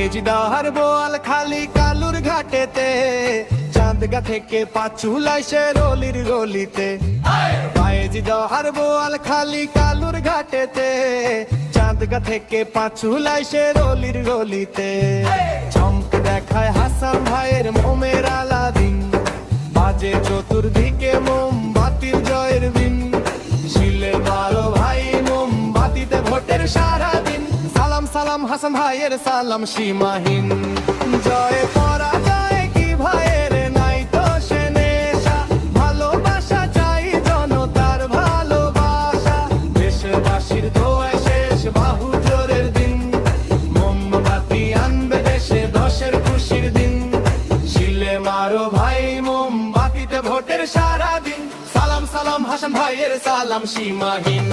বায়েজিদার বোয়াল খালি কালুর ঘাটেতে, চাঁদগা থেকে পাচুলাই সে রলির গলিতে। বায়েজিদার বোয়াল খালি কালুর ঘাটেতে, চাঁদগা থেকে পাচুলাই সে রলির গলিতে। চমক দেখায় হাসান ভাইয়ের মোমের আলাদিন, বাজে চতুর্দিকে মোমবাতির জয়ের বিন। শিলে মারো ভাই মোমবাতিতে ভোটের সারাদিন, সালাম সালাম হাসান ভাইয়ের সালাম সীমাহীন। জয় পরাজয় কি ভাইয়ের নাই তো সে নেশা, ভালোবাসা চাই জনতার ভালোবাসা। দেশবাসীর দোয়ায় শেষ বাহু জোরের দিন, মোমবাতি আনবে দেশে দশের খুশির দিন। শিলে মারো ভাই মোমবাতিতে ভোটের সারাদিন, সালাম সালাম হাসান ভাইয়ের সালাম সীমাহীন।